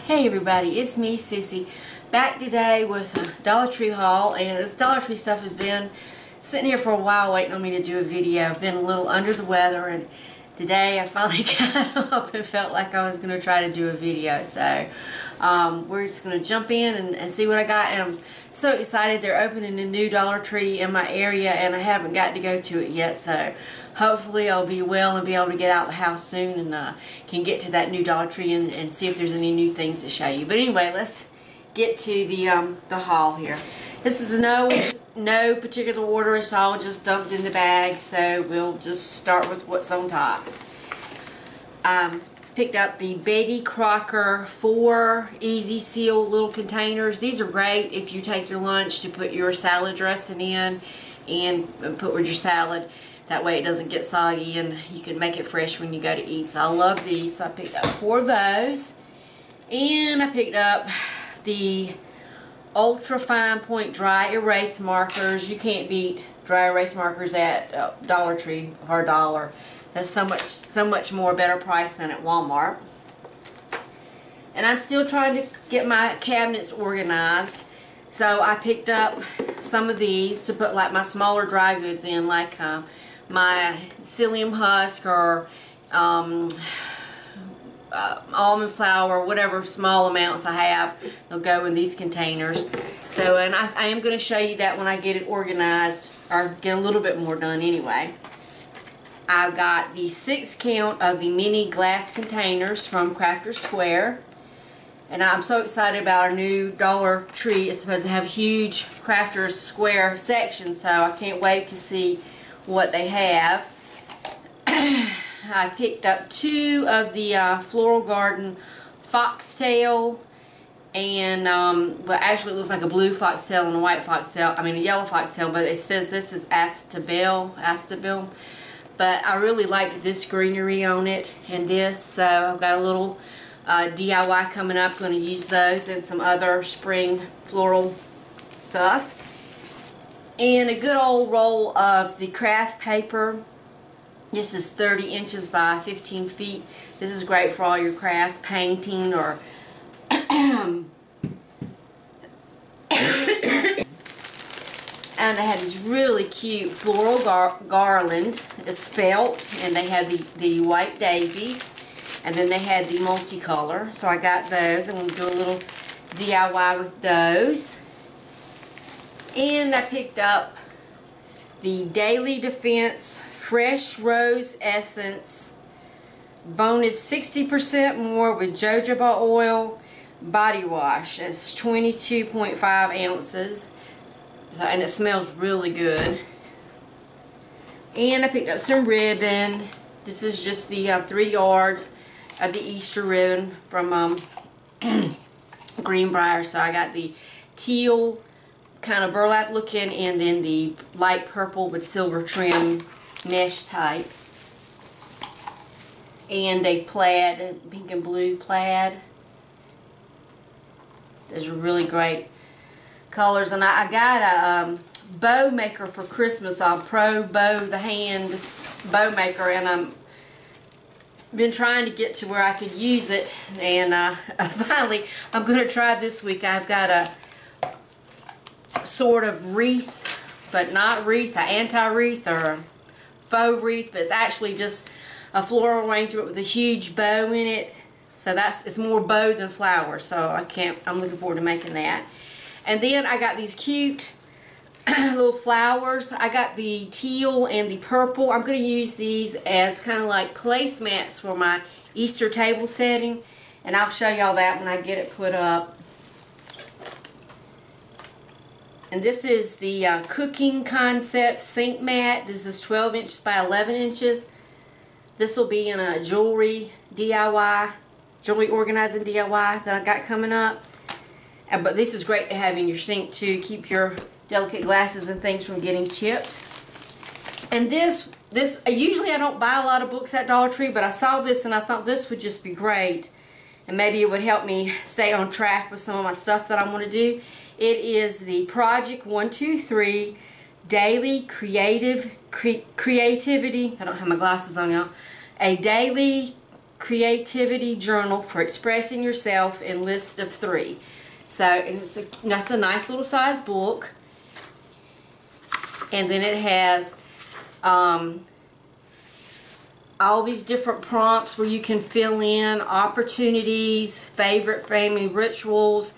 Hey everybody, it's me, Sissy, back today with a Dollar Tree haul, and this Dollar Tree stuff has been sitting here for a while waiting on me to do a video. I've been a little under the weather, and today I finally got up and felt like I was going to try to do a video. So we're just going to jump in and see what I got, and I'm so excited. They're opening a new Dollar Tree in my area, and I haven't got to go to it yet, so hopefully I'll be well and be able to get out of the house soon and can get to that new Dollar Tree and see if there's any new things to show you. But anyway, let's get to the haul here. This is no particular order. It's all just dumped in the bag, so we'll just start with what's on top. Picked up the Betty Crocker 4 Easy Seal little containers. These are great if you take your lunch to put your salad dressing in and put with your salad. That way it doesn't get soggy and you can make it fresh when you go to eat. So I love these. So I picked up 4 of those. And I picked up the Ultra Fine Point Dry Erase Markers. You can't beat dry erase markers at Dollar Tree for $1. That's so much more better price than at Walmart. And I'm still trying to get my cabinets organized. So I picked up some of these to put like my smaller dry goods in, like my psyllium husk or almond flour, whatever small amounts I have, they'll go in these containers. So, and I am going to show you that when I get it organized, or get a little bit more done anyway. I've got the 6 count of the mini glass containers from Crafter Square. And I'm so excited about our new Dollar Tree. It's supposed to have a huge Crafter Square section, so I can't wait to see what they have. I picked up 2 of the Floral Garden Foxtail, and well, actually it looks like a blue foxtail and a white foxtail. I mean a yellow foxtail, but it says this is Astabel. But I really liked this greenery on it and this, so I've got a little DIY coming up. Going to use those and some other spring floral stuff. And a good old roll of the craft paper. This is 30 inches by 15 feet. This is great for all your crafts, painting, or and they had this really cute floral garland. It's felt, and they had the white daisies, and then they had the multicolor. So I got those. I'm going to do a little DIY with those. And I picked up the Daily Defense Fresh Rose Essence bonus 60% more with jojoba oil body wash. It's 22.5 ounces. So, and it smells really good. And I picked up some ribbon. This is just the 3 yards of the Easter ribbon from Greenbrier. So I got the teal kind of burlap looking, and then the light purple with silver trim mesh type. And a plaid, pink and blue plaid. Those are really great colors. And I got a bow maker for Christmas, a Pro Bow, the hand bow maker, and I've been trying to get to where I could use it, and finally I'm going to try this week. I've got a sort of wreath, but not wreath, an anti-wreath or a faux wreath, but it's actually just a floral arrangement with a huge bow in it. So it's more bow than flower, so I'm looking forward to making that. And then I got these cute little flowers. I got the teal and the purple. I'm going to use these as kind of like placemats for my Easter table setting, and I'll show y'all that when I get it put up. And this is the Cooking Concept Sink Mat. This is 12 inches by 11 inches. This will be in a jewelry DIY, jewelry organizing DIY that I got coming up. But this is great to have in your sink to keep your delicate glasses and things from getting chipped. And this usually I don't buy a lot of books at Dollar Tree, but I saw this and I thought this would just be great. And maybe it would help me stay on track with some of my stuff that I want to do. It is the Project 123 Daily Creativity. I don't have my glasses on, y'all. A daily Creativity Journal for Expressing Yourself in List of 3. So that's a nice little size book. And then it has all these different prompts where you can fill in opportunities, favorite family rituals,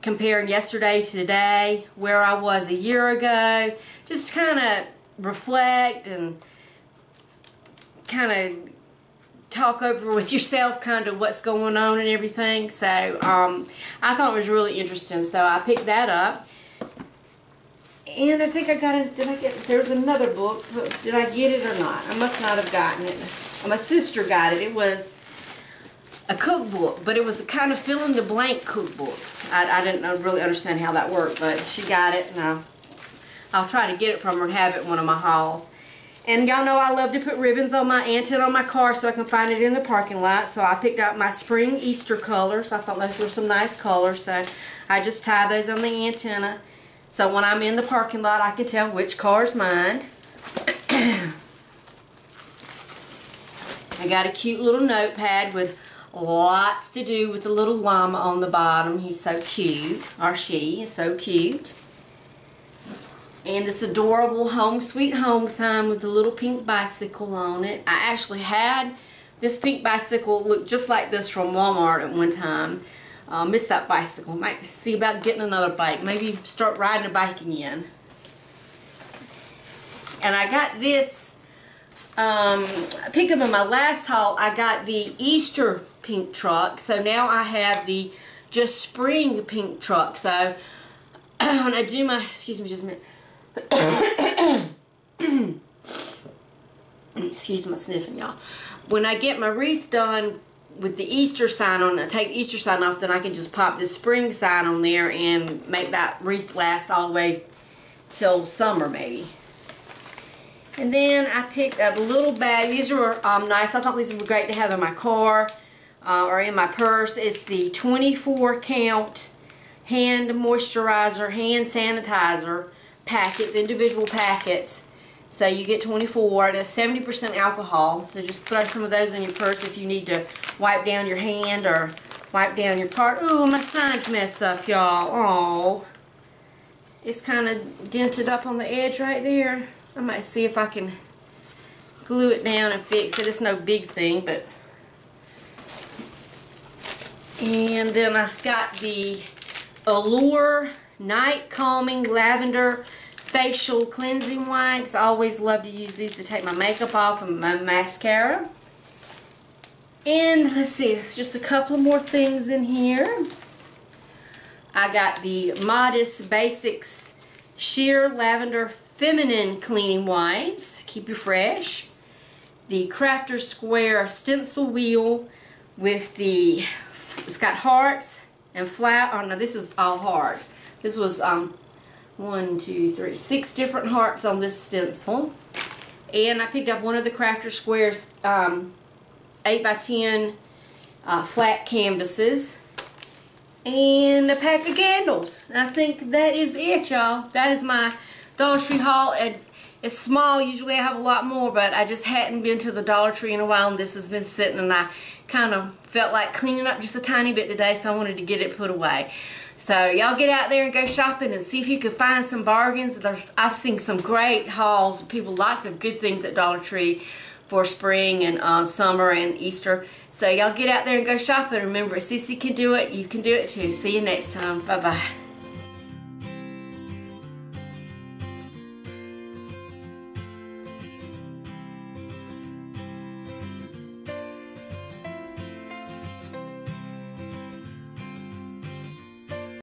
comparing yesterday to today, where I was a year ago. Just kind of reflect and kind of talk over with yourself kind of what's going on and everything. So I thought it was really interesting, so I picked that up. And I think I got it. Did I get? There's another book. Did I get it or not? I must not have gotten it. My sister got it. It was a cookbook, but it was a kind of fill in the blank cookbook. I didn't really understand how that worked, but she got it, and I'll try to get it from her and have it in one of my hauls. And y'all know I love to put ribbons on my antenna on my car so I can find it in the parking lot. So I picked out my spring Easter colors. I thought those were some nice colors, so I just tie those on the antenna. So when I'm in the parking lot, I can tell which car's mine. I got a cute little notepad with lots to do with the little llama on the bottom. He's so cute, or she is so cute. And this adorable Home Sweet Home sign with the little pink bicycle on it. I actually had this pink bicycle look just like this from Walmart at one time. Missed that bicycle. Might see about getting another bike. Maybe start riding a bike again. And I got this, I picked up in my last haul, I got the Easter pink truck. So now I have the just spring pink truck. So when I do my, excuse me just a minute. Excuse my sniffing, y'all. When I get my wreath done with the Easter sign on, I take the Easter sign off, then I can just pop this spring sign on there and make that wreath last all the way till summer maybe. And then I picked up a little bag. These were nice. I thought these were great to have in my car or in my purse. It's the 24 count hand moisturizer, hand sanitizer packets, individual packets. So you get 24. It has 70% alcohol. So just throw some of those in your purse if you need to wipe down your hand or wipe down your part. Ooh, my sign's messed up, y'all. Oh, it's kind of dented up on the edge right there. I might see if I can glue it down and fix it. It's no big thing, but. And then I've got the Allure Night Calming Lavender Facial Cleansing Wipes. I always love to use these to take my makeup off and my mascara. And let's see, there's just a couple more things in here. I got the Modest Basics Sheer Lavender Feminine Cleaning Wipes. Keep you fresh. The Crafter Square Stencil Wheel with the, it's got hearts and flower. Oh no, this is all hearts. This was 1, 2, 3, 6 different hearts on this stencil. And I picked up one of the Crafter Squares 8x10 flat canvases. And a pack of candles. And I think that is it, y'all. That is my Dollar Tree haul. It's small. Usually I have a lot more, but I just hadn't been to the Dollar Tree in a while, and this has been sitting, and I kind of felt like cleaning up just a tiny bit today, so I wanted to get it put away. So y'all get out there and go shopping and see if you can find some bargains. I've seen some great hauls. People, lots of good things at Dollar Tree for spring and summer and Easter. So y'all get out there and go shopping. Remember, Sissy can do it. You can do it too. See you next time. Bye-bye.